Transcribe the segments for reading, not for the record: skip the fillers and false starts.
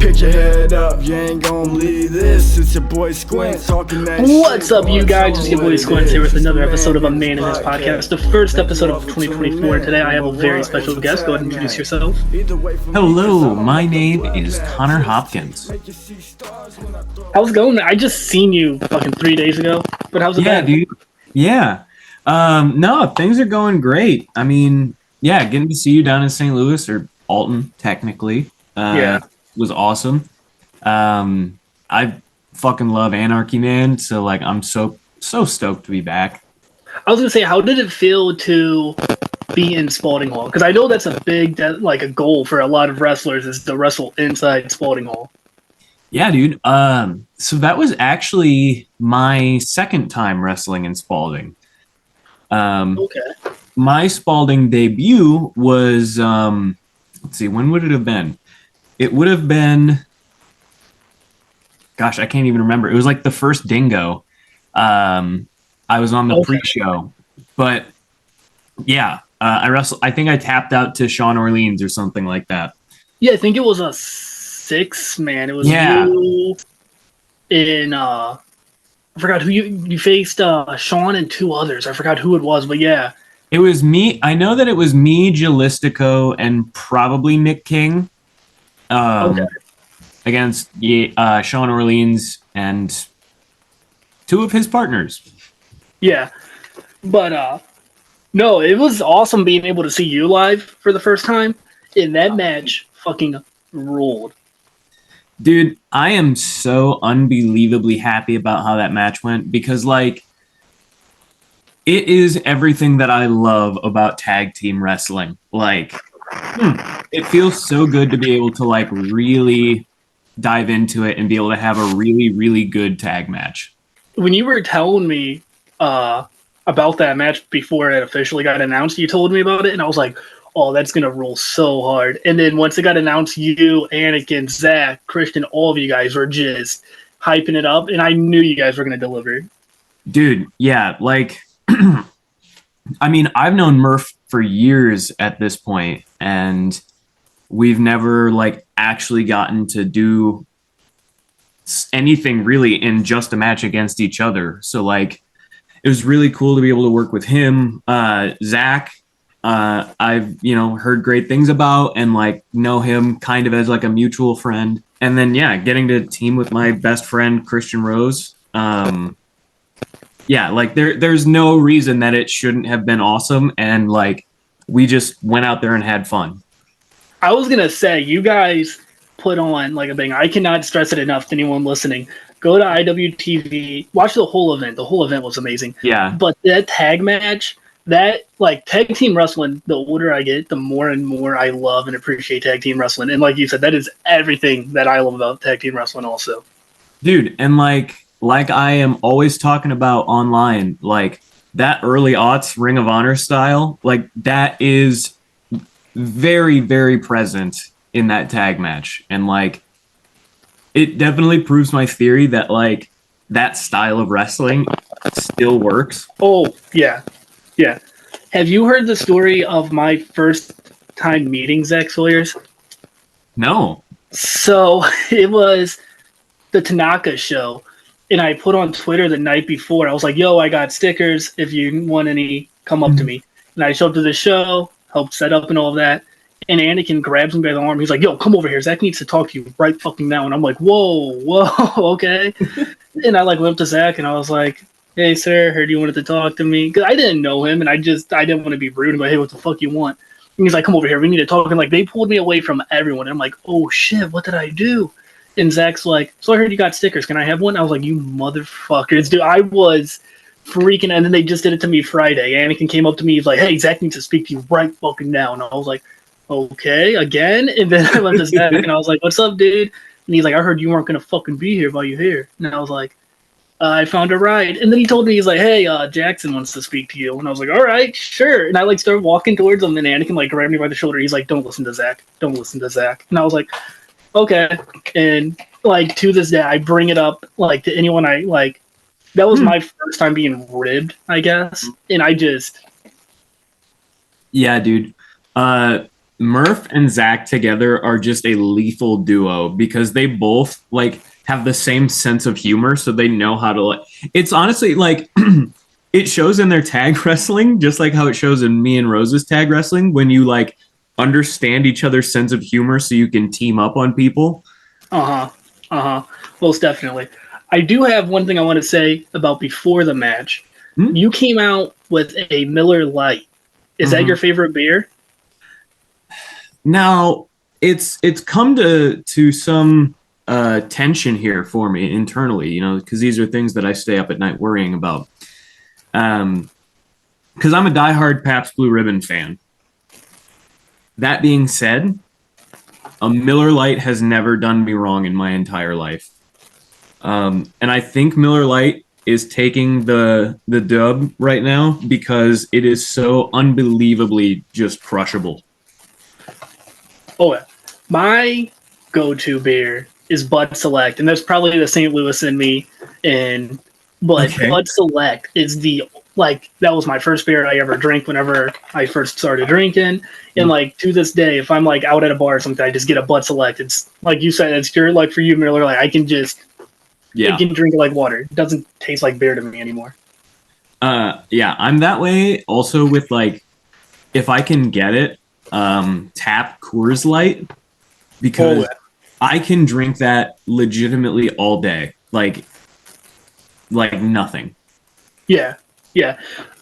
Pick your head up, you ain't gonna believe this. It's your boy Squint talking that What's shit, up, you guys? It's your boy Squint here with another episode of A Man in His podcast. Podcast, the first episode of 2024. Today I have a very special guest. Go ahead and introduce yourself. Hello, my name is Connor Hopkins. How's it going? I just seen you fucking 3 days ago, but how's it Yeah, going? dude. Yeah. No, things are going great. I mean, yeah, getting to see you down in St. Louis, or Alton, technically, was awesome. I fucking love Anarchy, man. So, like, I'm so stoked to be back. I was gonna say, how did it feel to be in Spalding Hall? Because I know that's a big, like, a goal for a lot of wrestlers is to wrestle inside Spalding Hall. Yeah, dude. So that was actually my second time wrestling in Spalding. Okay. My Spalding debut was, let's see, when would it have been? It would have been, gosh, I can't even remember. It was like the first Dingo. I was on the pre-show, but yeah, I think I tapped out to Sean Orleans or something like that. Yeah, I think it was a 6-man. It was you in, I forgot who you faced, Sean and 2 others. I forgot who it was, but yeah. It was me. I know that it was me, Jalistico, and probably Nick King. Against Sean Orleans and 2 of his partners. Yeah, but no, it was awesome being able to see you live for the first time. In that match, fucking ruled. Dude, I am so unbelievably happy about how that match went because, like, it is everything that I love about tag team wrestling. Like, it feels so good to be able to, like, really dive into it and be able to have a really, really good tag match. When you were telling me about that match before it officially got announced, you told me about it, and I was like, oh, that's going to roll so hard. And then once it got announced, you, Anakin, Zach, Christian, all of you guys were just hyping it up, and I knew you guys were going to deliver. Dude, yeah, like, I mean, I've known Murph for years at this point, and we've never, like, actually gotten to do anything really in just a match against each other. So, like, it was really cool to be able to work with him. Zach, I've, heard great things about and, like, know him kind of as, like, a mutual friend. And then, yeah, getting to team with my best friend, Christian Rose. Yeah, like, there's no reason that it shouldn't have been awesome. And, like, we just went out there and had fun. I was going to say, you guys put on, like, a thing. I cannot stress it enough to anyone listening. Go to IWTV, watch the whole event. The whole event was amazing. Yeah. But that tag match, that, like, tag team wrestling, the older I get, the more and more I love and appreciate tag team wrestling. And like you said, that is everything that I love about tag team wrestling also. Dude, and like I am always talking about online, like, that early aughts Ring of Honor style, like, that is very, very present in that tag match. And, like, it definitely proves my theory that, like, that style of wrestling still works. Oh, yeah. Yeah. Have you heard the story of my first time meeting Zach Sawyers? No. So it was the Tanaka show, and I put on Twitter the night before. I was like, yo, I got stickers. If you want any, come up to me. And I showed up to the show, helped set up and all of that. And Anakin grabs me by the arm. He's like, yo, come over here. Zach needs to talk to you right fucking now. And I'm like, whoa, okay. And I, like, went up to Zach, and I was like, hey, sir, heard you wanted to talk to me. Because I didn't know him, and I didn't want to be rude and go, hey, what the fuck you want? And he's like, come over here. We need to talk. And, like, they pulled me away from everyone. And I'm like, oh, shit, what did I do? And Zach's like, so I heard you got stickers. Can I have one? I was like, you motherfuckers. Dude, I was freaking. And then they just did it to me Friday. Anakin came up to me. He's like, hey, Zach needs to speak to you right fucking now. And I was like, okay, again? And then I went to Zach, and I was like, what's up, dude? And he's like, I heard you weren't going to fucking be here while you're here. And I was like, I found a ride. And then he told me, he's like, hey, Jackson wants to speak to you. And I was like, all right, sure. And I, like, started walking towards him, and Anakin, like, grabbed me by the shoulder. He's like, don't listen to Zach. Don't listen to Zach. And I was like, okay. And, like, to this day, I bring it up, like, to anyone I, like, that was my first time being ribbed, I guess. And I just... Yeah, dude. Murph and Zach together are just a lethal duo because they both like have the same sense of humor, so they know how to like. It's honestly like it shows in their tag wrestling, just like how it shows in me and Rose's tag wrestling when you like understand each other's sense of humor, so you can team up on people. Most definitely. I do have one thing I want to say about before the match. Hmm? You came out with a Miller Lite. Is that your favorite beer? Now it's come to some tension here for me internally, you know, because these are things that I stay up at night worrying about. Because I'm a diehard Pabst Blue Ribbon fan. That being said, a Miller Lite has never done me wrong in my entire life. And I think Miller Lite is taking the dub right now because it is so unbelievably just crushable. Oh, yeah. My go-to beer is Bud Select, and that's probably the St. Louis in me. But Okay. Bud Select is that was my first beer I ever drank whenever I first started drinking. And like to this day, if I'm like out at a bar or something, I just get a Bud Select. It's like you said, it's your like for you, Miller. Like I can just Yeah. I can drink it like water. It doesn't taste like beer to me anymore. Yeah, I'm that way also with like if I can get it, tap Coors Light because I can drink that legitimately all day. Like nothing. Yeah.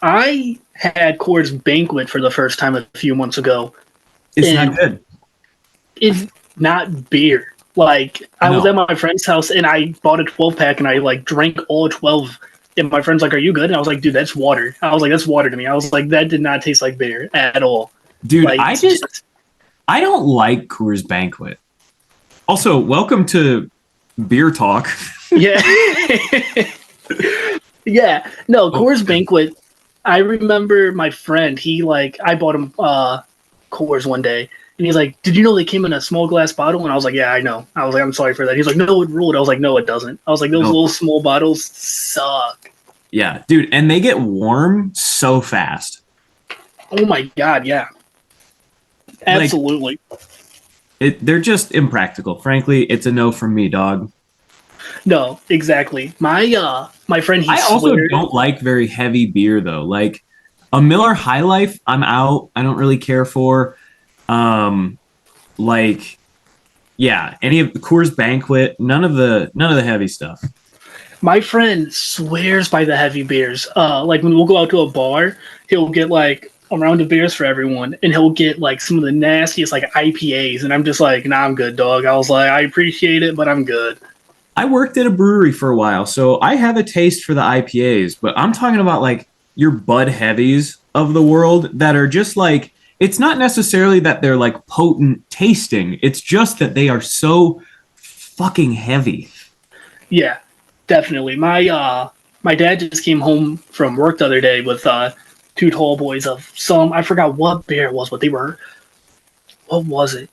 I had Coors Banquet for the first time a few months ago. It's not good. It's not beer. Like I was at my friend's house and I bought a 12-pack and I like drank all 12. And my friend's like, "Are you good?" And I was like, "Dude, that's water." I was like, "That's water to me." I was like, "That did not taste like beer at all." Dude, like, I don't like Coors Banquet. Also, welcome to Beer Talk. Yeah. Yeah. No, Coors Banquet. I remember my friend, I bought him Coors one day. And he's like, "Did you know they came in a small glass bottle?" And I was like, "Yeah, I know." I was like, "I'm sorry for that." He's like, "No, it ruled." I was like, "No, it doesn't." I was like, "Those little small bottles suck." Yeah, dude. And they get warm so fast. Oh my God. Yeah. Absolutely. They're just impractical. Frankly, it's a no from me, dog. No, exactly. My friend, I also don't like very heavy beer though. Like a Miller High Life, I'm out. I don't really care for. Any of the Coors Banquet, none of the heavy stuff. My friend swears by the heavy beers. Like when we'll go out to a bar, he'll get like a round of beers for everyone, and he'll get like some of the nastiest like IPAs, and I'm just like, "Nah, I'm good, dog." I was like, "I appreciate it, but I'm good." I worked at a brewery for a while, so I have a taste for the IPAs, but I'm talking about like your Bud Heavies of the world that are just like, it's not necessarily that they're like potent tasting, it's just that they are so fucking heavy. Yeah, definitely. My dad just came home from work the other day with two tall boys of some, I forgot what beer it was, but they were, what was it?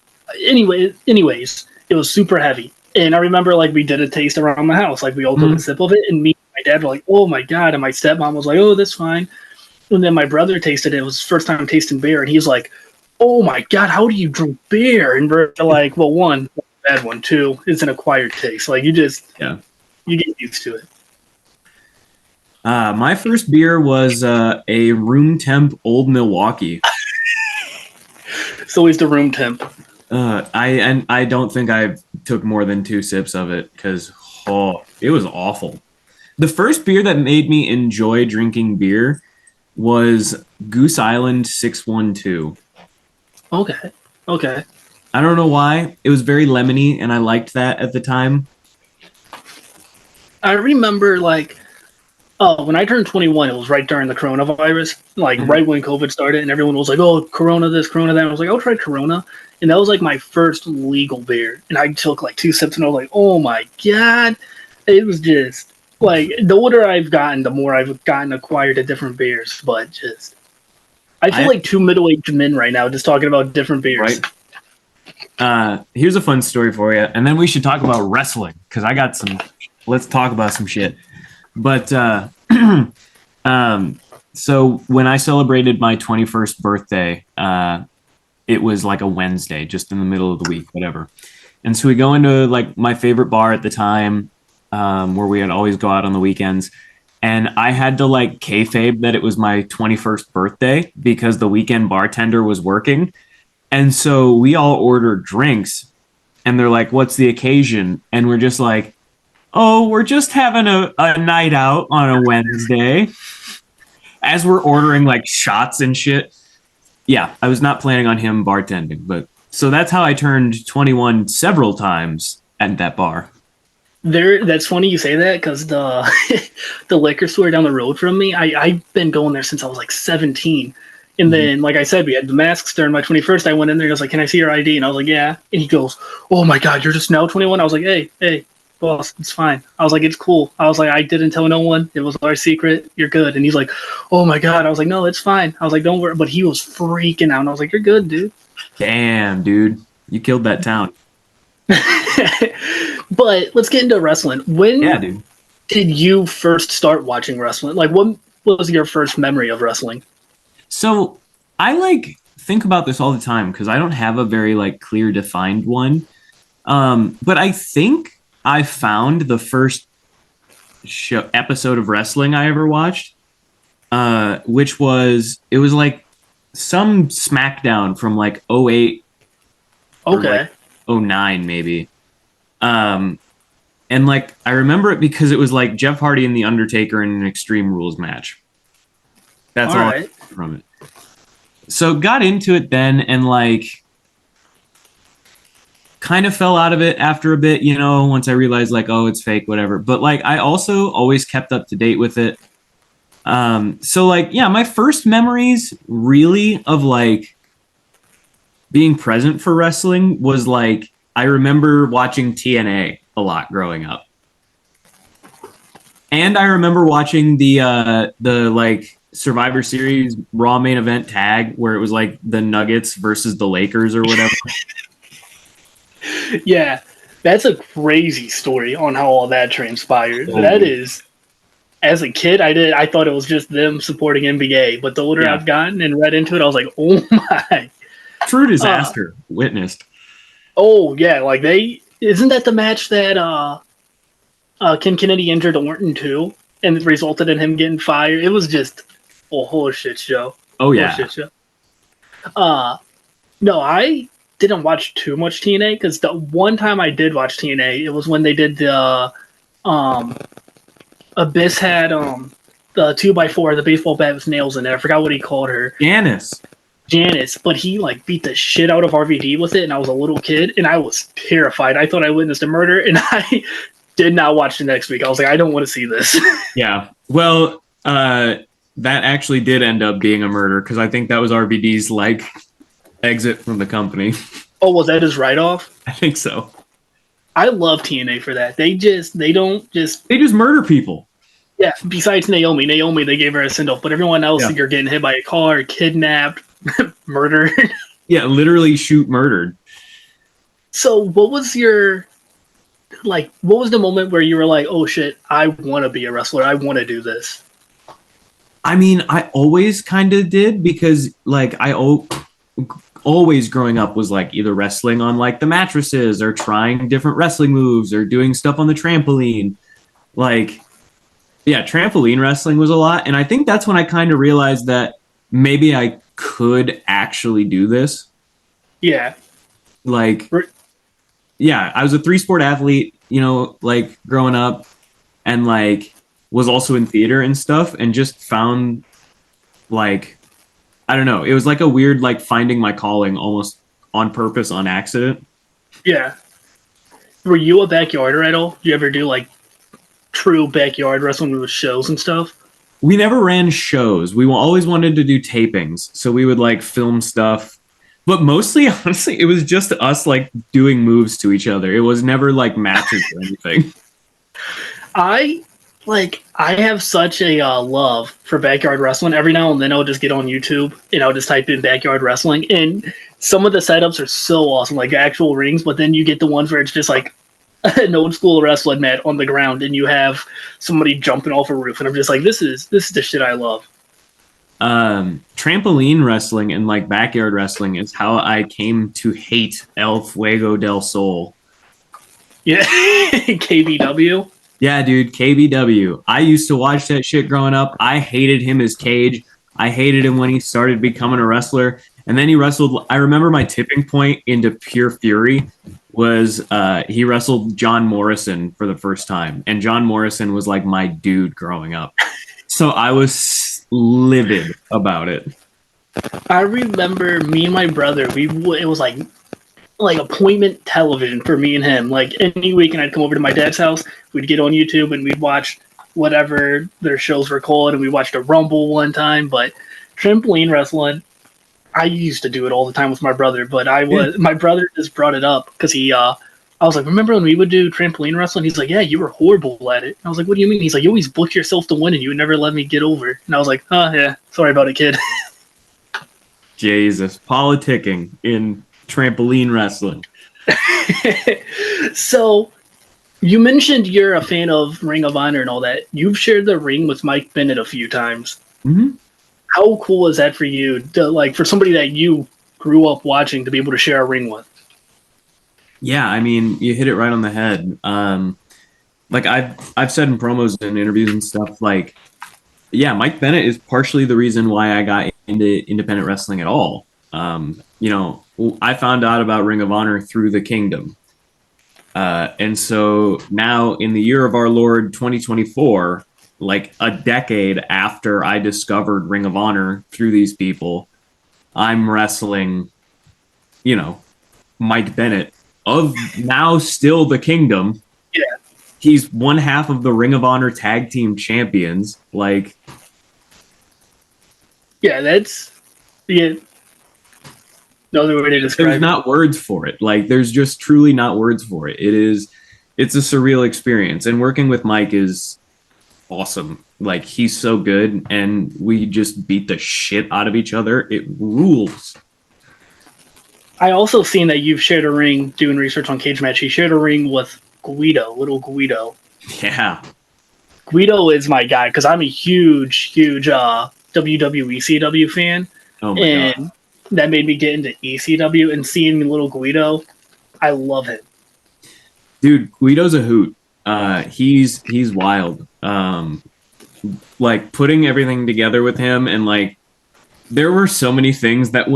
Anyways, it was super heavy. And I remember like we did a taste around the house, like we all took a sip of it, and me and my dad were like, "Oh my God," and my stepmom was like, "Oh, that's fine." And then my brother tasted it. It was his first time tasting beer, and he's like, "Oh my God, how do you drink beer?" And we're like, "Well, one, bad one. Two, it's an acquired taste. Like you get used to it." My first beer was a room temp Old Milwaukee. It's always the room temp. I don't think I took more than 2 sips of it because it was awful. The first beer that made me enjoy drinking beer was Goose Island 612. Okay. I don't know why. It was very lemony, and I liked that at the time. I remember when I turned 21, it was right during the coronavirus, right when COVID started, and everyone was like, "Oh, Corona this, Corona that." And I was like, "I'll try Corona," and that was like my first legal beer, and I took like 2 sips, and I was like, "Oh my God!" It was just like the older I've gotten, the more I've gotten acquired to different beers, but just I feel like 2 middle-aged men right now just talking about different beers. Right. Here's a fun story for you, and then we should talk about wrestling because I got some. Let's talk about some shit. But so when I celebrated my 21st birthday, it was like a Wednesday, just in the middle of the week, whatever. And so we go into like my favorite bar at the time, where we would always go out on the weekends. And I had to like kayfabe that it was my 21st birthday because the weekend bartender was working. And so we all ordered drinks and they're like, what's the occasion? And we're just like, oh, we're just having a night out on a Wednesday. As we're ordering like shots and shit. Yeah, I was not planning on him bartending, but so that's how I turned 21 several times at that bar. That's funny you say that because the the liquor store down the road from me, I've been going there since I was like 17. And then, like I said, we had the masks during my 21st. I went in there and I was like, can I see your ID? And I was like, yeah. And he goes, oh my God, you're just now 21? I was like, hey, boss, it's fine. I was like, it's cool. I was like, I didn't tell no one. It was our secret. You're good. And he's like, oh my God. I was like, no, it's fine. I was like, don't worry. But he was freaking out. And I was like, you're good, dude. Damn, dude. You killed that town. But let's get into wrestling. When dude. did you first start watching wrestling? Like, what was your first memory of wrestling? So I like think about this all the time because I don't have a very like clear defined one. But I think I found the first episode of wrestling I ever watched, which was like some SmackDown from like 08 Okay. like 09 maybe. And like I remember it because it was like Jeff Hardy and The Undertaker in an Extreme Rules match. That's all I from it. So got into it then and like kind of fell out of it after a bit, you know, once I realized like, oh, it's fake, whatever. But like I also always kept up to date with it. So like, yeah, my first memories really of like being present for wrestling was like I remember watching TNA a lot growing up. And I remember watching the like Survivor Series Raw main event tag where it was like the Nuggets versus the Lakers or whatever. Yeah, that's a crazy story on how all that transpired. Oh, that is, as a kid, I thought it was just them supporting NBA, but the older I've gotten and read into it, I was like, oh my. True disaster witnessed. Oh yeah, like isn't that the match that Ken Kennedy injured Orton too, and it resulted in him getting fired? It was just a whole shit show. Oh yeah. Shit show. No, I didn't watch too much TNA because the one time I did watch TNA, it was when they did the Abyss had the 2x4, the baseball bat with nails in it. I forgot what he called her. Janice, but he like beat the shit out of RVD with it, and I was a little kid, and I was terrified. I thought I witnessed a murder, and I did not watch the next week. I was like, I don't want to see this. Yeah. Well, that actually did end up being a murder because I think that was RVD's like exit from the company. Oh, was that his write-off? I think so. I love TNA for that. They just murder people. Yeah. Besides Naomi, they gave her a send-off, but everyone else, you're getting hit by a car, kidnapped, murdered. Yeah, literally shoot murdered. So, what was the moment where you were like, "Oh shit, I want to be a wrestler. I want to do this." I mean, I always kind of did because like I always growing up was like either wrestling on like the mattresses or trying different wrestling moves or doing stuff on the trampoline. Like, yeah, trampoline wrestling was a lot. And I think that's when I kind of realized that maybe I could actually do this. Yeah. Like, yeah, I was a 3-sport athlete, you know, like growing up and like was also in theater and stuff and just found like, I don't know. It was like a weird, like finding my calling almost on purpose, on accident. Yeah. Were you a backyarder at all? Did you ever do like true backyard wrestling with shows and stuff? We never ran shows. We always wanted to do tapings. So we would like film stuff. But mostly, honestly, it was just us like doing moves to each other. It was never like matches or anything. I have such a love for backyard wrestling. Every now and then I'll just get on YouTube and I'll just type in backyard wrestling. And some of the setups are so awesome, like actual rings. But then you get the ones where it's just like an old school wrestling mat on the ground and you have somebody jumping off a roof. And I'm just like, this is the shit I love. Trampoline wrestling and like backyard wrestling is how I came to hate El Fuego del Sol. Yeah, KBW. Yeah, dude, KBW. I used to watch that shit growing up. I hated him as Cage. I hated him when he started becoming a wrestler. And then he wrestled. I remember my tipping point into pure fury was he wrestled John Morrison for the first time. And John Morrison was like my dude growing up. So I was livid about it. I remember me and my brother. It was like appointment television for me and him. Like any weekend, I'd come over to my dad's house. We'd get on YouTube and we'd watch whatever their shows were called. And we watched a Rumble one time. But trampoline wrestling, I used to do it all the time with my brother. But my brother just brought it up because I was like, remember when we would do trampoline wrestling? He's like, yeah, you were horrible at it. And I was like, what do you mean? He's like, you always book yourself to win and you would never let me get over. And I was like, oh, yeah, sorry about it, kid. Jesus, politicking in trampoline wrestling. So you mentioned you're a fan of Ring of Honor and all that. You've shared the ring with Mike Bennett a few times. Mm-hmm. How cool is that for you to, like, for somebody that you grew up watching to be able to share a ring with? Yeah, I mean, you hit it right on the head. Like I've said in promos and interviews and stuff, like, yeah, Mike Bennett is partially the reason why I got into independent wrestling at all. You know, I found out about Ring of Honor through the Kingdom. And so now in the year of our Lord 2024, like a decade after I discovered Ring of Honor through these people, I'm wrestling, you know, Mike Bennett of now still the Kingdom. Yeah. He's one half of the Ring of Honor tag team champions. Like, yeah, that's no other way to describe there's not words for it. Like, there's just truly not words for it. It's a surreal experience. And working with Mike is awesome. Like, he's so good, and we just beat the shit out of each other. It rules. I also seen that you've shared a ring doing research on Cage Match. You shared a ring with little Guido. Yeah. Guido is my guy because I'm a huge WWE CW fan. Oh my and God. That made me get into ECW, and seeing little Guido, I love him. Dude, Guido's a hoot. He's wild. Like, putting everything together with him, and like, there were so many things that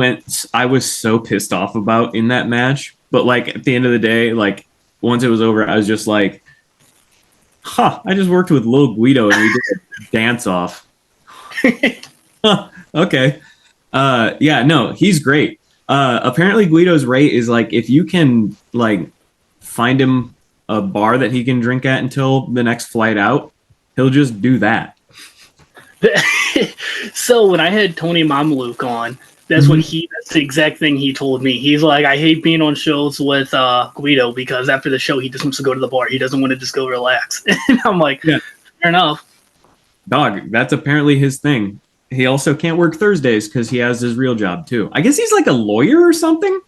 I was so pissed off about in that match. But like, at the end of the day, like, once it was over, I was just like, I just worked with Lil Guido and we did a dance off. Okay. Yeah, no, he's great. Apparently Guido's rate is like, if you can like find him a bar that he can drink at until the next flight out, he'll just do that. So when I had Tony Mamaluke on, that's when that's the exact thing he told me. He's like, I hate being on shows with Guido because after the show, he just wants to go to the bar. He doesn't want to just go relax. And I'm like, yeah, fair enough. Dog, that's apparently his thing. He also can't work Thursdays because he has his real job too. I guess he's like a lawyer or something.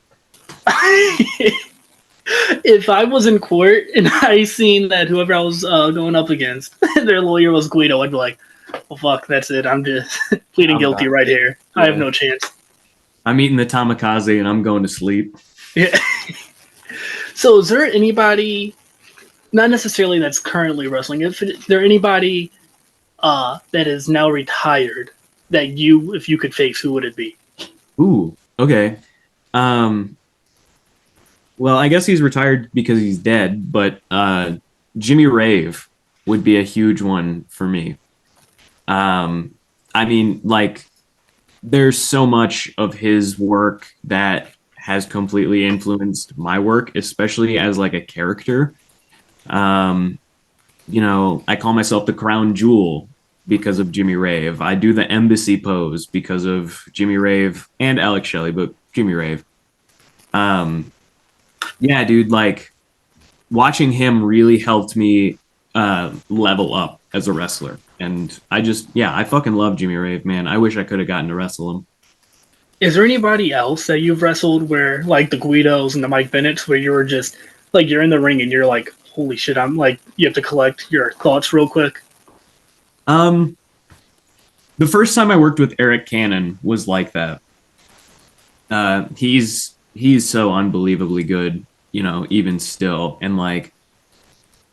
If I was in court and I seen that whoever I was going up against, their lawyer was Guido, I'd be like, well, fuck, that's it. I'm just pleading guilty right here. Yeah. I have no chance. I'm eating the tamakaze and I'm going to sleep. Yeah. So is there anybody, not necessarily that's currently wrestling, is there anybody that is now retired that if you could face, who would it be? Ooh, okay. Well, I guess he's retired because he's dead, but Jimmy Rave would be a huge one for me. I mean, like, there's so much of his work that has completely influenced my work, especially as like a character. You know, I call myself the Crown Jewel because of Jimmy Rave. I do the embassy pose because of Jimmy Rave and Alex Shelley, but Jimmy Rave. Yeah, dude, like, watching him really helped me level up as a wrestler. And I fucking love Jimmy Rave, man. I wish I could have gotten to wrestle him. Is there anybody else that you've wrestled where, like the Guidos and the Mike Bennett's, where you were just, like, you're in the ring and you're like, holy shit, I'm like, you have to collect your thoughts real quick? the first time I worked with Eric Cannon was like that. He's so unbelievably good, you know, even still. And like,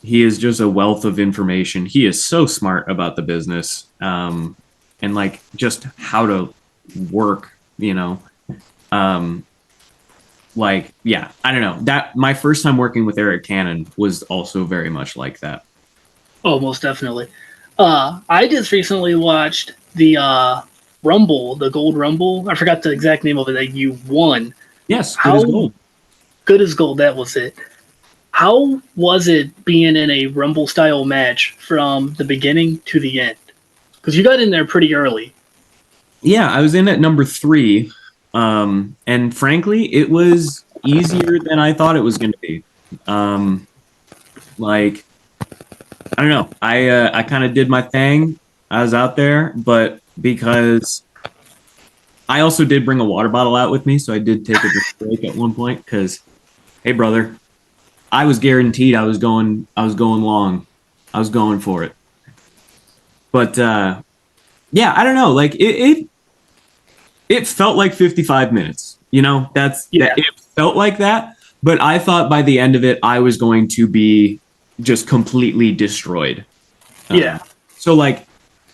he is just a wealth of information. He is so smart about the business, and like just how to work, you know. Like, yeah, I don't know. That my first time working with Eric Cannon was also very much like that. Oh, most definitely. I just recently watched the Rumble, the Gold Rumble. I forgot the exact name of it that you won. Yes, good How as gold. good as gold, that was it. How was it being in a Rumble style match from the beginning to the end? Because you got in there pretty early. Yeah, I was in at number 3. And frankly, it was easier than I thought it was going to be. Like, I don't know. I kind of did my thing. I was out there, but because I also did bring a water bottle out with me, so I did take a drink break at one point. Because, hey, brother, I was guaranteed I was going long. I was going for it. But yeah, I don't know. Like it felt like 55 minutes. You know, it felt like that. But I thought by the end of it, I was going to be just completely destroyed. Yeah. So like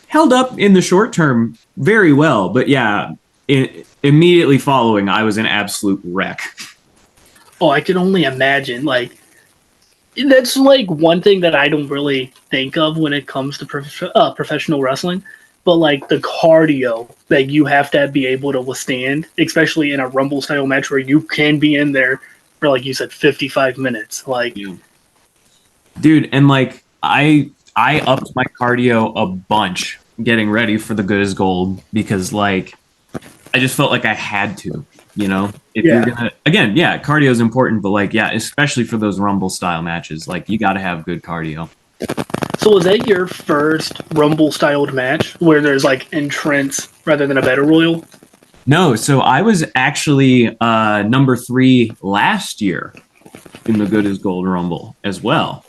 held up in the short term very well, but yeah, immediately following, I was an absolute wreck. Oh, I can only imagine. Like, that's like one thing that I don't really think of when it comes to professional wrestling. But like the cardio that you have to be able to withstand, especially in a Rumble style match where you can be in there for, like you said, 55 minutes. Like, Yeah. Dude, and like I upped my cardio a bunch getting ready for the good as gold because like I just felt like I had to, you know. If you're gonna, again, yeah, cardio is important, but like, yeah, especially for those Rumble style matches, like you got to have good cardio. so was that your first Rumble styled match where there's like entrance rather than a battle royal? No, so I was actually number 3 last year in the Good as Gold Rumble as well,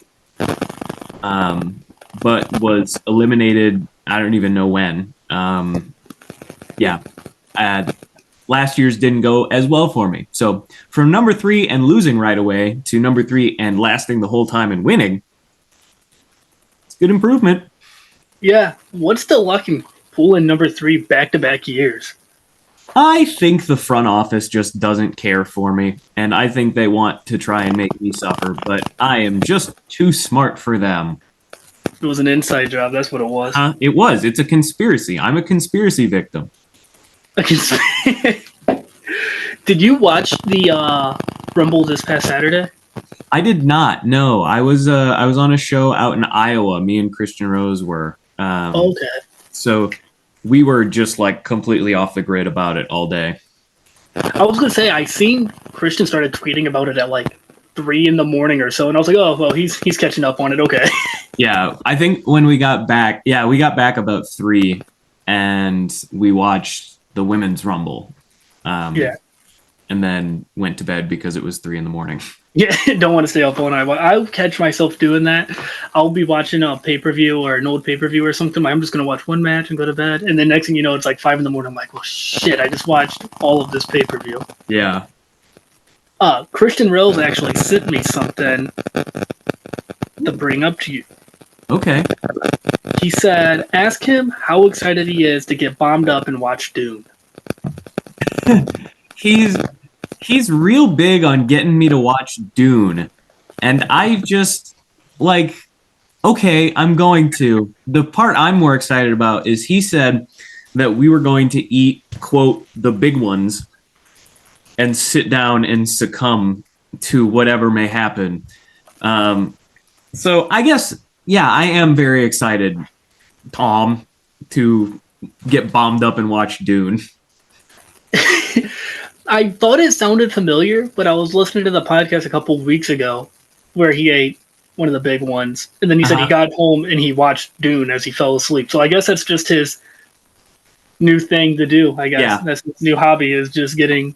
but was eliminated. I don't even know when. Yeah, last year's didn't go as well for me. So from number 3 and losing right away to number 3 and lasting the whole time and winning, it's good improvement. Yeah. What's the luck in pulling number 3 back-to-back years? I think the front office just doesn't care for me, and I think they want to try and make me suffer, but I am just too smart for them. It was an inside job. That's what it was. It was. It's a conspiracy. I'm a conspiracy victim. Did you watch the Rumble this past Saturday? I did not. No, I was on a show out in Iowa. Me and Christian Rose were. Okay. So we were just like completely off the grid about it all day. I was gonna say I seen Christian started tweeting about it at like 3 a.m. or so, and I was like, oh well, he's catching up on it. Okay. Yeah, I think when we got back, we got back about 3, and we watched the Women's Rumble. Yeah. And then went to bed because it was 3 a.m. Yeah, don't want to stay up all night. I'll catch myself doing that. I'll be watching a pay-per-view or an old pay-per-view or something. I'm just going to watch one match and go to bed. And then next thing you know, it's like 5 a.m. I'm like, well, shit, I just watched all of this pay-per-view. Yeah. Christian Rose actually sent me something to bring up to you. Okay. He said, ask him how excited he is to get bombed up and watch Dune. He's real big on getting me to watch Dune, and I just like, okay, I'm going to. The part I'm more excited about is he said that we were going to eat, quote, the big ones and sit down and succumb to whatever may happen. So I guess, yeah, I am very excited, Tom, to get bombed up and watch Dune. I thought it sounded familiar, but I was listening to the podcast a couple weeks ago where he ate one of the big ones. And then he said he got home and he watched Dune as he fell asleep. So I guess that's just his new thing to do, I guess. Yeah. That's his new hobby, is just getting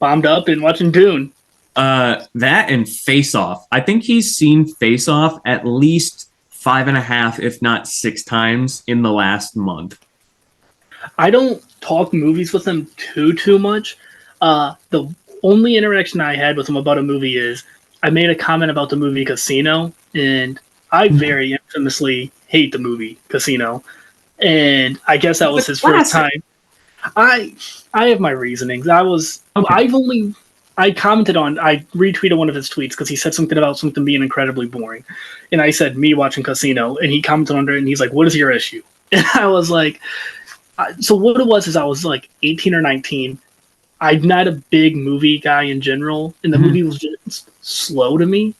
bombed up and watching Dune. That and Face Off. I think he's seen Face Off at least 5.5, if not 6 times in the last month. I don't talk movies with him too much. The only interaction I had with him about a movie is I made a comment about the movie Casino, and I very infamously hate the movie Casino, and I guess that was his first time. I have my reasonings. I retweeted one of his tweets because he said something about something being incredibly boring, and I said me watching Casino, and he commented under it, and he's like, "What is your issue?" And I was like, so what it was is I was like 18 or 19. I'm not a big movie guy in general, and the movie was just slow to me.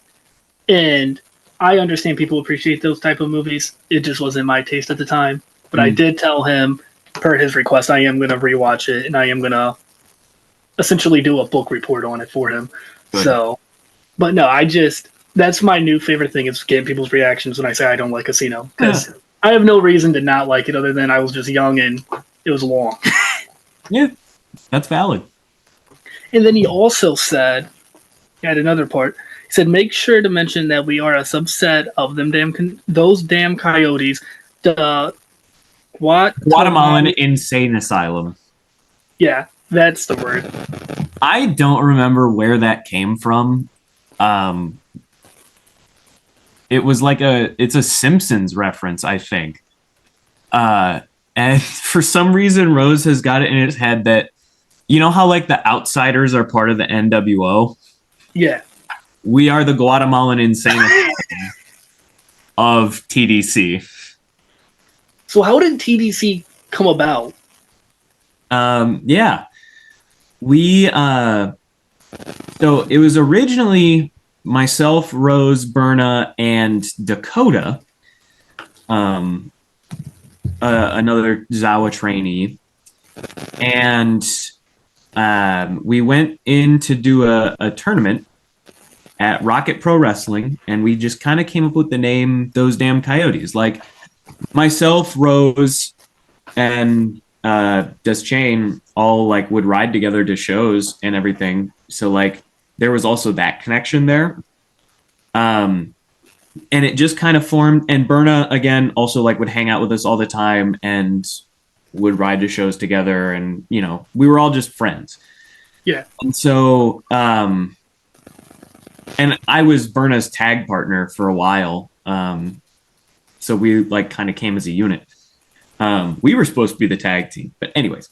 And I understand people appreciate those type of movies. It just wasn't my taste at the time. But I did tell him, per his request, I am going to rewatch it, and I am going to essentially do a book report on it for him. Good. So, but no, that's my new favorite thing is getting people's reactions when I say I don't like Casino. Because I have no reason to not like it other than I was just young and it was long. Yeah, that's valid. And then he also said, at another part, he said, make sure to mention that we are a subset of those damn coyotes. The Guatemalan Insane Asylum. Yeah, that's the word. I don't remember where that came from. It was like it's a Simpsons reference, I think. And for some reason, Rose has got it in his head that, you know how like the Outsiders are part of the NWO? Yeah. We are the Guatemalan Insane of TDC. So how did TDC come about? Yeah. So it was originally myself, Rose, Berna, and Dakota, another Zawa trainee, and we went in to do a tournament at Rocket Pro Wrestling, and we just kind of came up with the name Those Damn Coyotes. Like myself, Rose, and Deschain all like would ride together to shows and everything. So like there was also that connection there. And it just kind of formed, and Berna again also like would hang out with us all the time and would ride to shows together, and you know, we were all just friends. Yeah. And so and I was Berna's tag partner for a while. So we like kind of came as a unit. We were supposed to be the tag team, but anyways,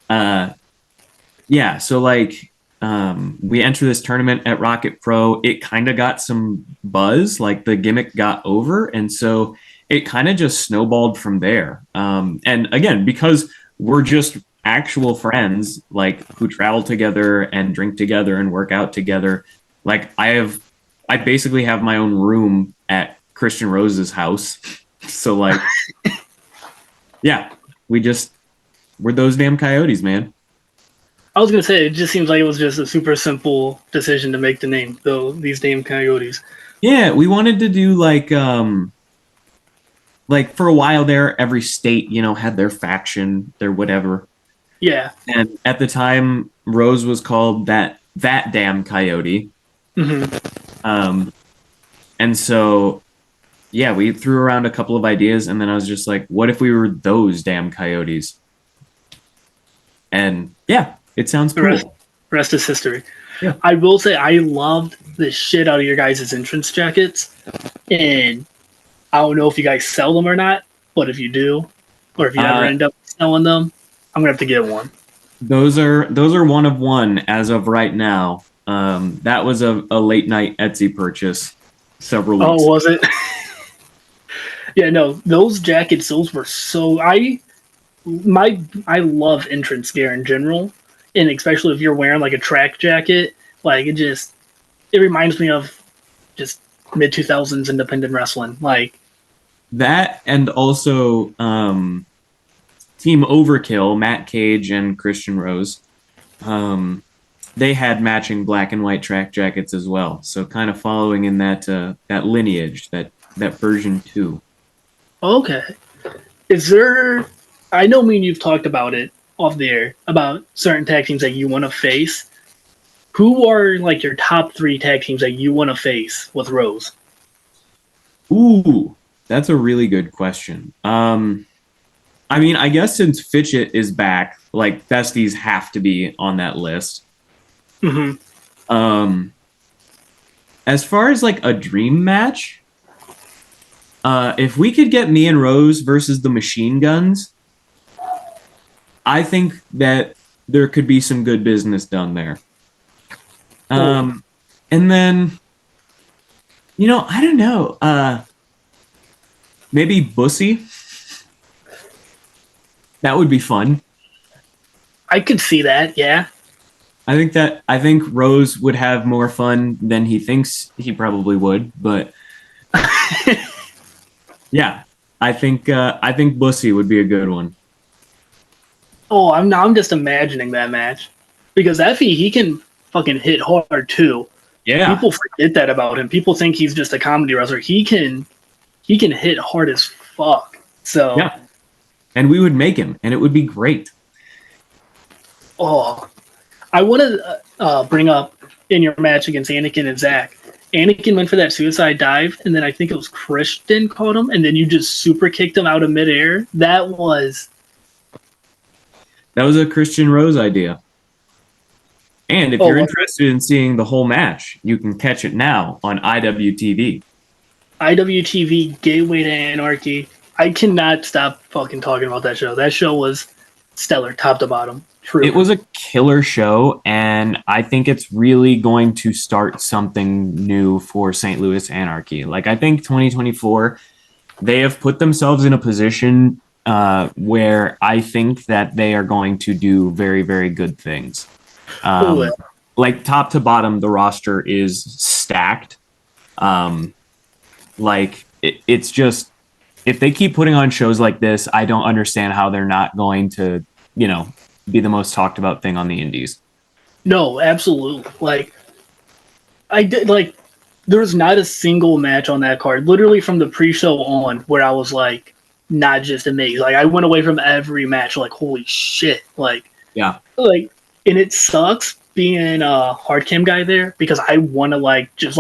yeah. So like, we enter this tournament at Rocket Pro. It kind of got some buzz, like the gimmick got over, and so it kind of just snowballed from there. And again, because we're just actual friends, like who travel together and drink together and work out together. Like I basically have my own room at Christian Rose's house. So like, yeah, we're Those Damn Coyotes, man. I was going to say, it just seems like it was just a super simple decision to make the name, though, These Damn Coyotes. Yeah, we wanted to do like for a while there, every state, you know, had their faction, their whatever. Yeah. And at the time, Rose was called that damn coyote. Mm-hmm. And so, yeah, we threw around a couple of ideas, and then I was just like, what if we were those damn coyotes? And yeah, it sounds cool. Rest is history. Yeah. I will say I loved the shit out of your guys' entrance jackets. And I don't know if you guys sell them or not, but if you do, or if you ever end up selling them, I'm gonna have to get one. Those are one of one as of right now. That was a late night Etsy purchase several weeks. Oh, was it? Yeah, no, those jackets, those were so I love entrance gear in general, and especially if you're wearing like a track jacket, like it reminds me of just mid 2000s independent wrestling, like that. And also Team Overkill, Matt Cage and Christian Rose, they had matching black and white track jackets as well, so kind of following in that lineage, that version 2. Okay. Is there, I know me and you've talked about it off the air, about certain tag teams that you want to face. Who are like your top 3 tag teams that you want to face with Rose? Ooh, that's a really good question. I mean, I guess since Fitchett is back, like besties have to be on that list. Hmm. As far as like a dream match, if we could get me and Rose versus the Machine Guns, I think that there could be some good business done there. And then, I don't know. Maybe Bussy. That would be fun. I could see that. Yeah. I think Rose would have more fun than he thinks he probably would, but yeah, I think Bussy would be a good one. Oh, I'm just imagining that match because Effie, he can fucking hit hard too. Yeah, People forget that about him. People think he's just a comedy wrestler. He can hit hard as fuck. So yeah, and we would make him, and it would be great. oh, I want to bring up in your match against Anakin and Zach. Anakin went for that suicide dive, and then I think it was Christian caught him, and then you just super kicked him out of midair. That was a Christian Rose idea. And if you're interested in seeing the whole match, you can catch it now on IWTV. IWTV Gateway to Anarchy. I cannot stop fucking talking about that show. That show was stellar, top to bottom. True. It was a killer show, and I think it's really going to start something new for St. Louis Anarchy. Like, I think 2024, they have put themselves in a position where I think that they are going to do very, very good things. Like, top to bottom, the roster is stacked. It's just, if they keep putting on shows like this, I don't understand how they're not going to, be the most talked about thing on the indies. No, absolutely. There was not a single match on that card, literally from the pre-show on, where I was like, not just amazed. Like, I went away from every match like, holy shit. Yeah. And it sucks being a hard cam guy there because I want to just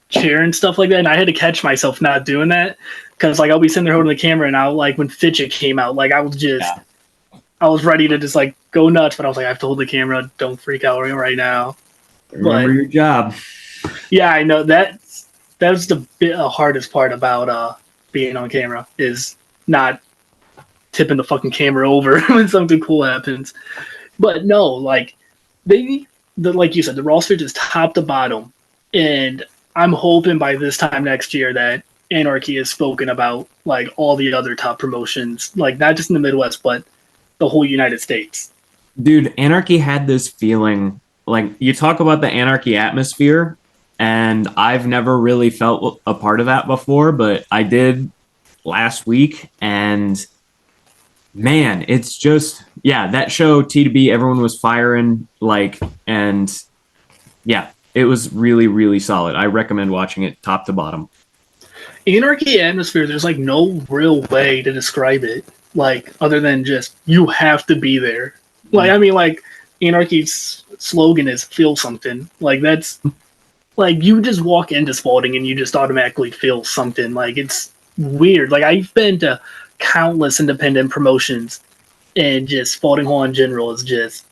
cheer and stuff like that, and I had to catch myself not doing that because I'll be sitting there holding the camera, and I'll when Fitchett came out, I was ready to just go nuts, but I was like, I have to hold the camera. Don't freak out right now. Remember your job. Yeah, I know that's the hardest part about being on camera is not tipping the fucking camera over when something cool happens. But no, like you said, the roster just top to bottom, and I'm hoping by this time next year that Anarchy has spoken about all the other top promotions, not just in the Midwest, but the whole United States. Dude, Anarchy had this feeling, you talk about the Anarchy atmosphere, and I've never really felt a part of that before, but I did last week, and man, it's just, that show, T2B, everyone was firing, and yeah, it was really, really solid. I recommend watching it top to bottom. Anarchy atmosphere, there's no real way to describe it. Other than just, you have to be there. Anarchy's slogan is feel something. That's, you just walk into Spalding and you just automatically feel something. It's weird. I've been to countless independent promotions, and just Spalding Hall in general has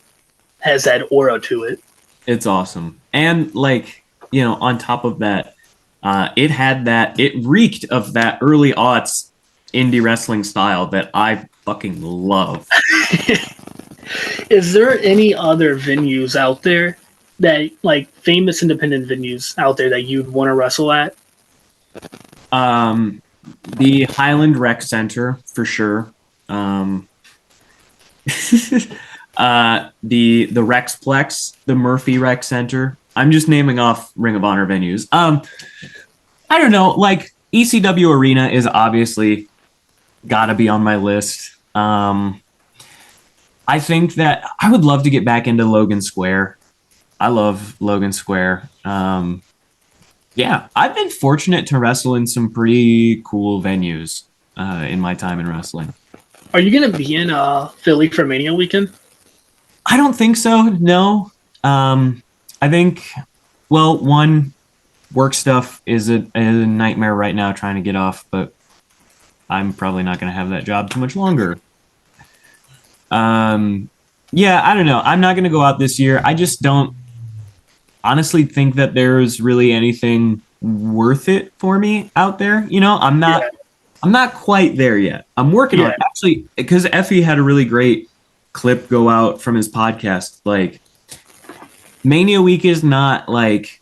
that aura to it. It's awesome. And, on top of that, it reeked of that early aughts indie wrestling style that I fucking love. Is there any other venues out there that famous independent venues out there that you'd want to wrestle at? The Highland Rec Center for sure. The Rexplex, the Murphy Rec Center. I'm just naming off Ring of Honor venues. I don't know, ECW Arena is obviously gotta be on my list. I think that I would love to get back into Logan Square. I love Logan Square. I've been fortunate to wrestle in some pretty cool venues in my time in wrestling. Are you going to be in Philly for Mania weekend? I don't think so, no. I think, one, work stuff is a nightmare right now trying to get off, but I'm probably not going to have that job too much longer. Yeah, I don't know. I'm not going to go out this year. I just don't honestly think that there's really anything worth it for me out there. Yeah. I'm not quite there yet. I'm working on Yeah. it. Actually, because Effie had a really great clip go out from his podcast. Like, Mania Week is not like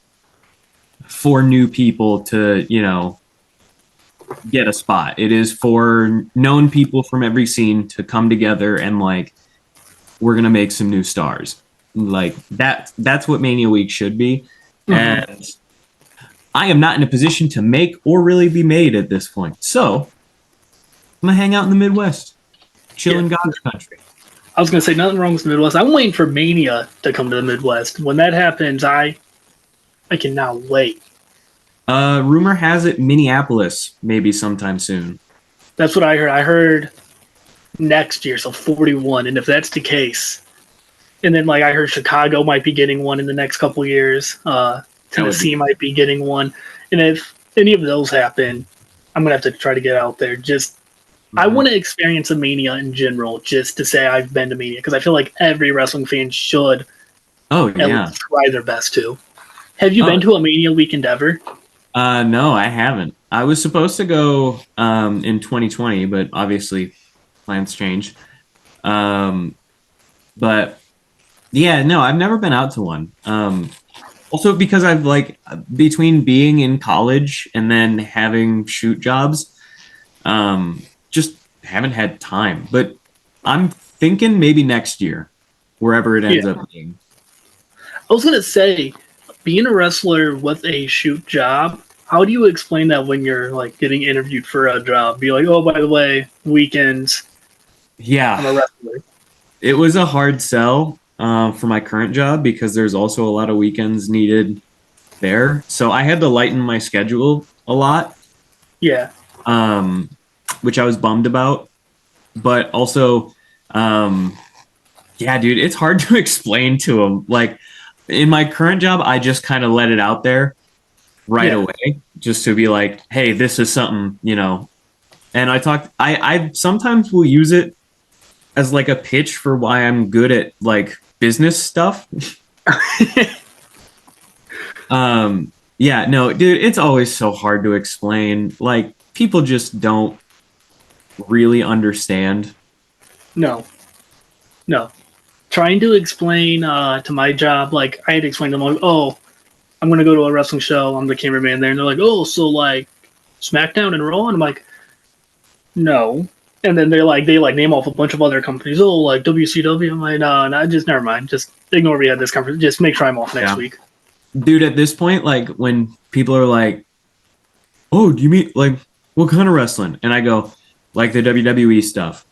for new people to, get a spot. It is for known people from every scene to come together and like we're gonna make some new stars. Like that's what Mania Week should be. And I am not in a position to make or really be made at this point. So I'm gonna hang out in the Midwest, chill in God's country. I was gonna say nothing wrong with the Midwest. I'm waiting for Mania to come to the Midwest. When that happens, I cannot wait. Rumor has it Minneapolis maybe sometime soon. That's what I heard. I heard next year, so 41. And if that's the case, and then like I heard Chicago might be getting one in the next couple years. Tennessee might be getting one. And if any of those happen, I'm gonna have to try to get out there. Just I want to experience a Mania in general, just to say I've been to Mania, because I feel like every wrestling fan should Oh at yeah. least try their best to. Have you been to a Mania weekend ever? No, I haven't. I was supposed to go in 2020, but obviously plans change. But yeah, no, I've never been out to one. Also because I've like between being in college and then having shoot jobs, just haven't had time. But I'm thinking maybe next year, wherever it ends up being. I was gonna say, being a wrestler with a shoot job, how do you explain that when you're like getting interviewed for a job? Be like, oh, by the way, weekends, I'm a Yeah, wrestler. it was a hard sell for my current job because there's also a lot of weekends needed there. So I had to lighten my schedule a lot, Yeah, which I was bummed about. But also, yeah, dude, it's hard to explain to them. Like in my current job, I just kind of let it out there right away, just to be like, hey, this is something, And I sometimes will use it as like a pitch for why I'm good at like business stuff. Yeah, no, dude, it's always so hard to explain. Like people just don't really understand. no. Trying to explain to my job, like I had to explain to them, like, oh, I'm gonna go to a wrestling show. I'm the cameraman there, and they're like, oh, so like SmackDown and Raw, and I'm like, no. And then they name off a bunch of other companies. Oh, like WCW. I'm like, no, just never mind. Just ignore we had this conference. Just make sure I'm off next week. Dude, at this point, like when people are like, oh, do you mean like what kind of wrestling? And I go, like the WWE stuff.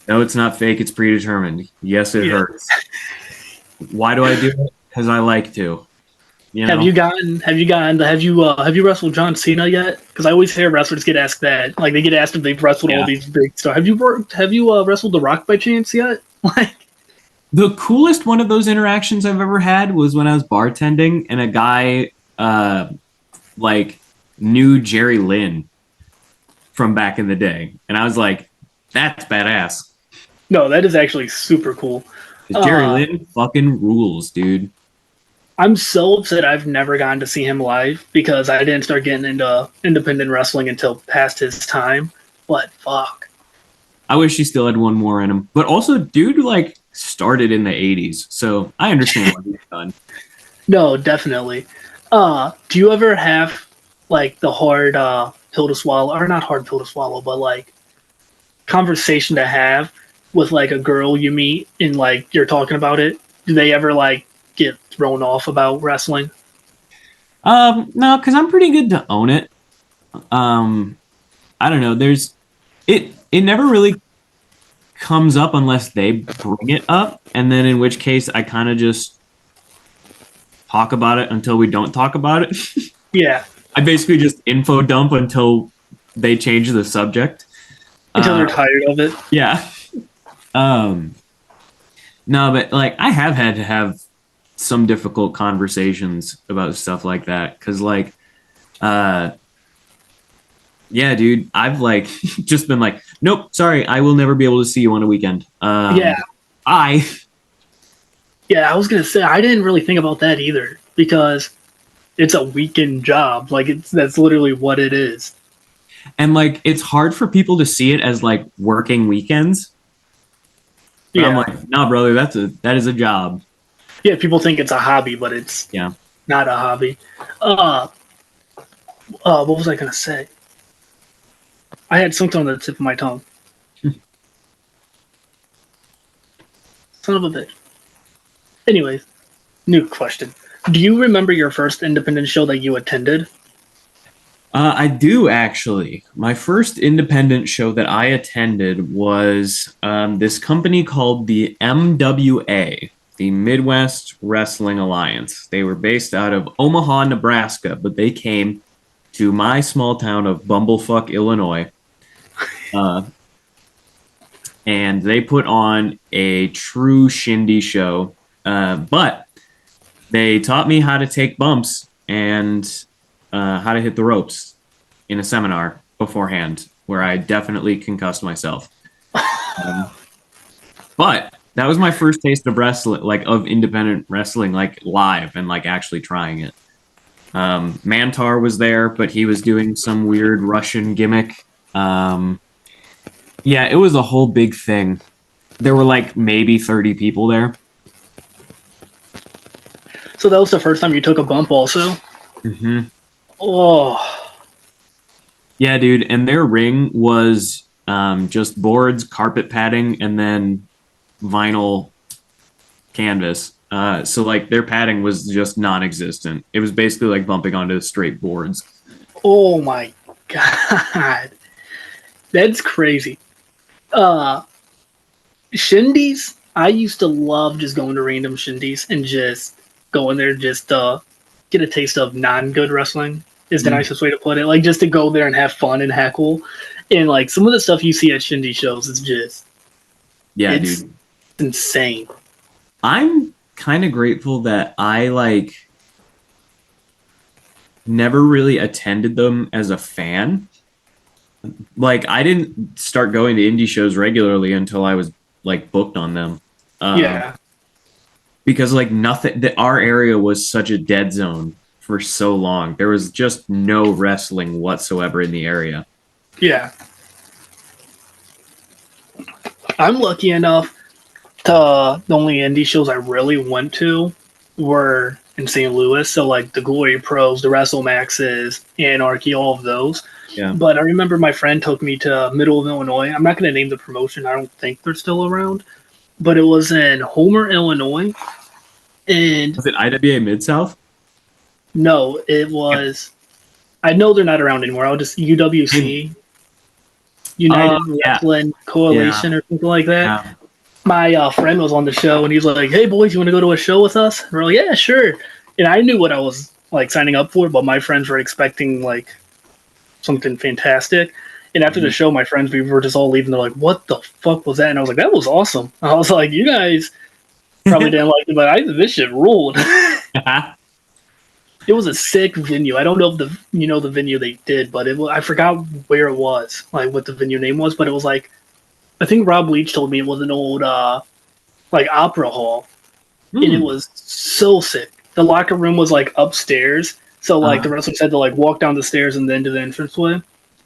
No, it's not fake. It's predetermined. Yes, it hurts. Why do I do it? Because I like to. Have you wrestled John Cena yet? Because I always hear wrestlers get asked that. Like they get asked if they've wrestled all these big stars. Have you wrestled The Rock by chance yet? Like the coolest one of those interactions I've ever had was when I was bartending and a guy like knew Jerry Lynn from back in the day. And I was like, that's badass. no, that is actually super cool. Jerry Lynn fucking rules, dude. I'm so upset I've never gotten to see him live because I didn't start getting into independent wrestling until past his time. But fuck. I wish he still had one more in him. But also, dude, like, started in the 80s. So I understand what he's done. No, definitely. Do you ever have, like, the hard pill to swallow, or not hard pill to swallow, but, like, conversation to have with, like, a girl you meet and, like, you're talking about it? Do they ever, like, get thrown off about wrestling? No, because I'm pretty good to own it. I don't know. It never really comes up unless they bring it up, and then in which case I kind of just talk about it until we don't talk about it. Yeah. I basically just info dump until they change the subject. Until they're tired of it. Yeah. No, but like I have had to have some difficult conversations about stuff like that because like Yeah, dude. I've like just been like, nope, sorry, I will never be able to see you on a weekend. Yeah, I yeah. I was gonna say I didn't really think about that either because it's a weekend job. Like that's literally what it is. and like it's hard for people to see it as like working weekends. But I'm Yeah, like, nah, brother, that is a job. yeah. People think it's a hobby, but it's Yeah. not a hobby. Uh, what was I gonna say? I had something on the tip of my tongue. Son of a bitch. Anyways, new question. Do you remember your first independent show that you attended? I do actually. My first independent show that I attended was this company called the MWA, the Midwest Wrestling Alliance. They were based out of Omaha, Nebraska, but they came to my small town of Bumblefuck, Illinois. Uh, and they put on a true shindy show. But they taught me how to take bumps and how to hit the ropes in a seminar beforehand, where I definitely concussed myself. Um, but that was my first taste of wrestling, like of independent wrestling, like live and like actually trying it. Mantar was there, but he was doing some weird Russian gimmick. Yeah, it was a whole big thing. There were like maybe 30 people there. So that was the first time you took a bump, also. Mm-hmm. Oh, Yeah, dude. And their ring was just boards, carpet padding, and then vinyl canvas. So like their padding was just non-existent. It was basically like bumping onto straight boards. oh my god, that's crazy. Uh, Shindies. I used to love just going to random shindies and just going there just get a taste of non-good wrestling. Is the Mm. nicest way to put it. Like just to go there and have fun and heckle. And like some of the stuff you see at shindy shows is just Yeah, it's dude. insane. I'm kind of grateful that I like never really attended them as a fan. Like I didn't start going to indie shows regularly until I was like booked on them. Um, Yeah, because like nothing that our area was such a dead zone for so long. There was just no wrestling whatsoever in the area. yeah. I'm lucky enough to the only indie shows I really went to were in St. Louis. So like the Glory Pros, the WrestleMaxes, Anarchy, all of those. Yeah. But I remember my friend took me to Middle of Illinois. I'm not going to name the promotion. I don't think they're still around. But it was in Homer, Illinois. And Was it IWA Mid South? no, it Yeah. was. I know they're not around anymore. I'll just UWC, United Yeah. Wrestling Yeah. Coalition, or something like that. Yeah. My friend was on the show, and he was like, "Hey, boys, you want to go to a show with us?" And we're like, "Yeah, sure." And I knew what I was like signing up for, but my friends were expecting like something fantastic. And after the Mhm. show, my friends, we were just all leaving. They're like, "What the fuck was that?" And I was like, "That was awesome." I was like, "You guys probably didn't like it, but this shit ruled." It was a sick venue. I don't know if the venue they did, but I forgot where it was, like what the venue name was. But it was like I think Rob Leach told me it was an old like opera hall, and it Hmm. was so sick. The locker room was like upstairs, so like the Uh, wrestlers had to like walk down the stairs and then to the entranceway.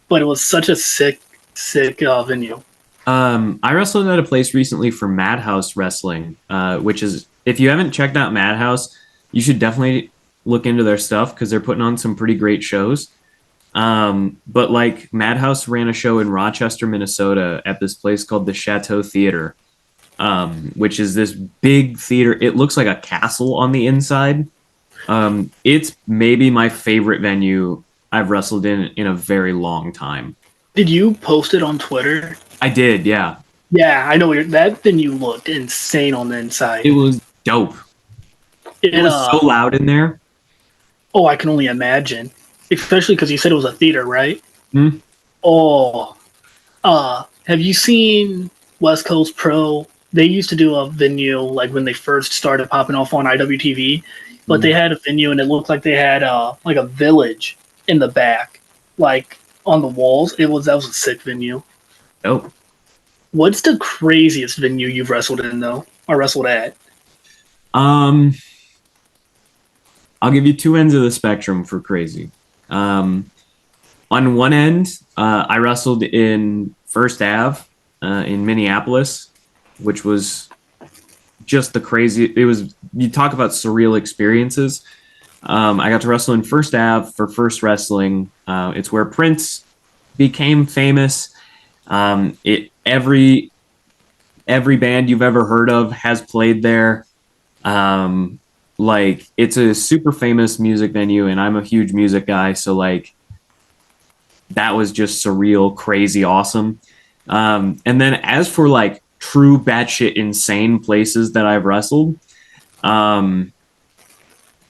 But it was such a sick venue. I wrestled at a place recently for Madhouse Wrestling, which is if you haven't checked out Madhouse, you should definitely look into their stuff because they're putting on some pretty great shows. But like Madhouse ran a show in Rochester, Minnesota at this place called the Chateau Theater, which is this big theater. It looks like a castle on the inside. It's maybe my favorite venue I've wrestled in a very long time. Did you post it on Twitter? I did, yeah. Yeah, I know that venue looked insane on the inside. It was dope. It It was so loud in there. oh, I can only imagine, especially because you said it was a theater, right? Hmm? Oh, have you seen West Coast Pro? They used to do a venue like when they first started popping off on IWTV, but they had a venue and it looked like they had like a village in the back, like on the walls. That was a sick venue. Oh, What's the craziest venue you've wrestled in though, or wrestled at? I'll give you two ends of the spectrum for crazy. On one end, I wrestled in First Ave in Minneapolis, which was just the crazy. It was, you talk about surreal experiences. I got to wrestle in First Ave for First Wrestling. It's where Prince became famous. Every band you've ever heard of has played there. Like, it's a super famous music venue, and I'm a huge music guy, so like that was just surreal, crazy, awesome. And then as for like true batshit insane places that I've wrestled,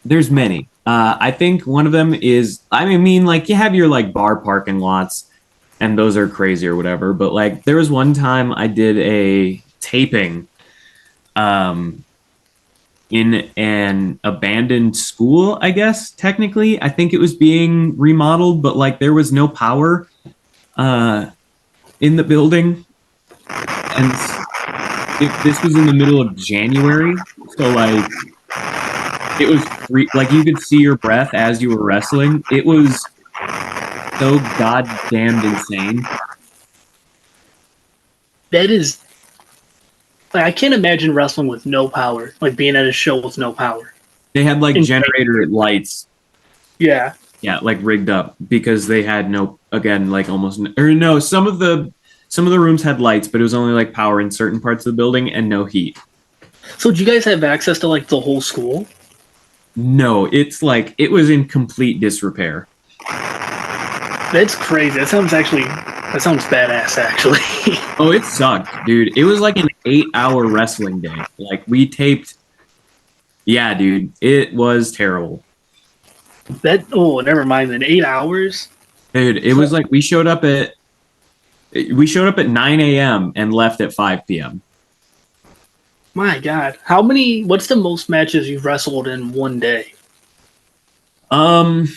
there's many. I think one of them is, I mean, like, you have your like bar parking lots, and those are crazy or whatever. But like, there was one time I did a taping in an abandoned school, I guess, technically. I think it was being remodeled, but like there was no power in the building. And this was in the middle of January. So like, it was free, like you could see your breath as you were wrestling. It was so goddamn insane. That is, like, I can't imagine wrestling with no power, like being at a show with no power. They had like generator lights, Yeah. yeah, like rigged up because they had no, again, like almost, or no, some of the rooms had lights, but it was only like power in certain parts of the building and no heat. So, do you guys have access to like the whole school? No, it's like, it was in complete disrepair. That's crazy. That sounds badass, actually. Oh, it sucked, dude. It was like an 8-hour wrestling day. Like, we taped. Yeah, dude, it was terrible. Never mind then. 8 hours? Dude, it was like we showed up at 9 a.m. and left at 5 p.m. My God. What's the most matches you've wrestled in one day? Oh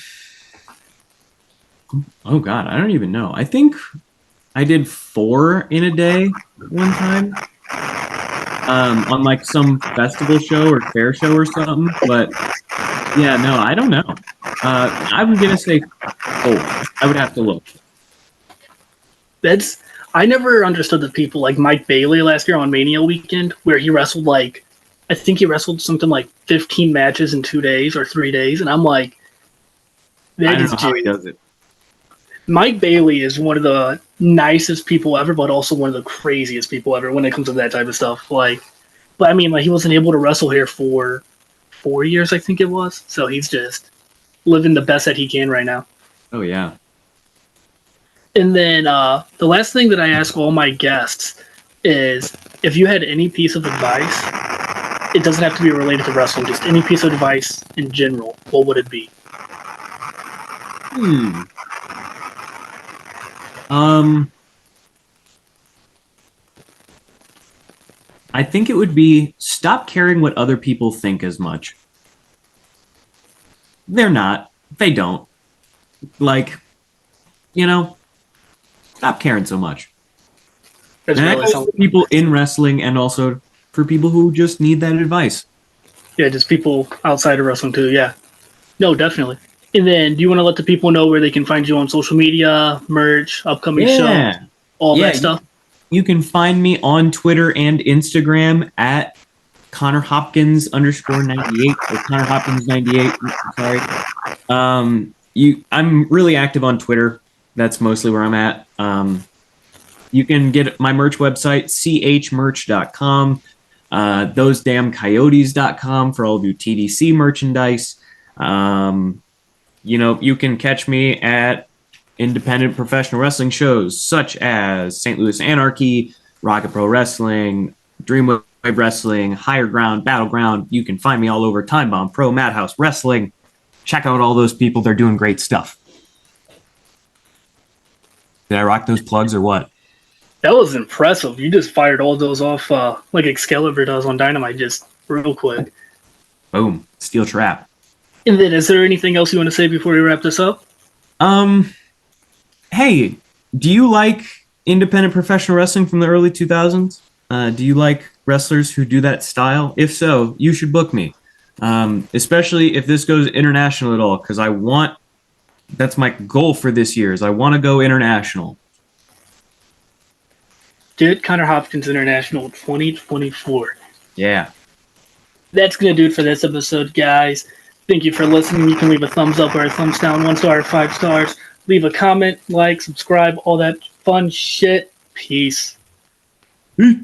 God, I don't even know. I think I did 4 in a day one time. On like some festival show or fair show or something. But yeah, no, I don't know. I'm gonna say 4. I would have to look. I never understood the people like Mike Bailey last year on Mania weekend, where he wrestled I think he wrestled something like 15 matches in 2 days or 3 days, and I'm like, I don't know how he does it. Mike Bailey is one of the nicest people ever, but also one of the craziest people ever when it comes to that type of stuff. Like, but I mean, like, he wasn't able to wrestle here for 4 years, I think it was. So he's just living the best that he can right now. Oh yeah. And then the last thing that I ask all my guests is if you had any piece of advice, it doesn't have to be related to wrestling, just any piece of advice in general, what would it be? I think it would be stop caring what other people think as much. They're not. They don't. Like, stop caring so much. And that goes for people in wrestling and also for people who just need that advice. Yeah, just people outside of wrestling too, yeah. No, definitely. And then do you want to let the people know where they can find you on social media, merch, upcoming shows, all that stuff? You can find me on Twitter and Instagram at Connor Hopkins _98 or Connor Hopkins 98. Sorry. I'm really active on Twitter. That's mostly where I'm at. You can get my merch website, chmerch.com, thosedamncoyotes.com for all of your TDC merchandise. You can catch me at independent professional wrestling shows such as St. Louis Anarchy, Rocket Pro Wrestling, Dreamwave Wrestling, Higher Ground, Battleground. You can find me all over Time Bomb Pro, Madhouse Wrestling. Check out all those people. They're doing great stuff. Did I rock those plugs or what? That was impressive. You just fired all those off like Excalibur does on Dynamite, just real quick. Boom. Steel trap. And then is there anything else you want to say before we wrap this up? hey, do you like independent professional wrestling from the early 2000s? Do you like wrestlers who do that style? If so, you should book me. Especially if this goes international at all, because that's my goal for this year, is I want to go international. Dude, Connor Hopkins International 2024. Yeah. That's going to do it for this episode, guys. Thank you for listening. You can leave a thumbs up or a thumbs down, 1 star or 5 stars. Leave a comment, like, subscribe, all that fun shit. Peace. Peace.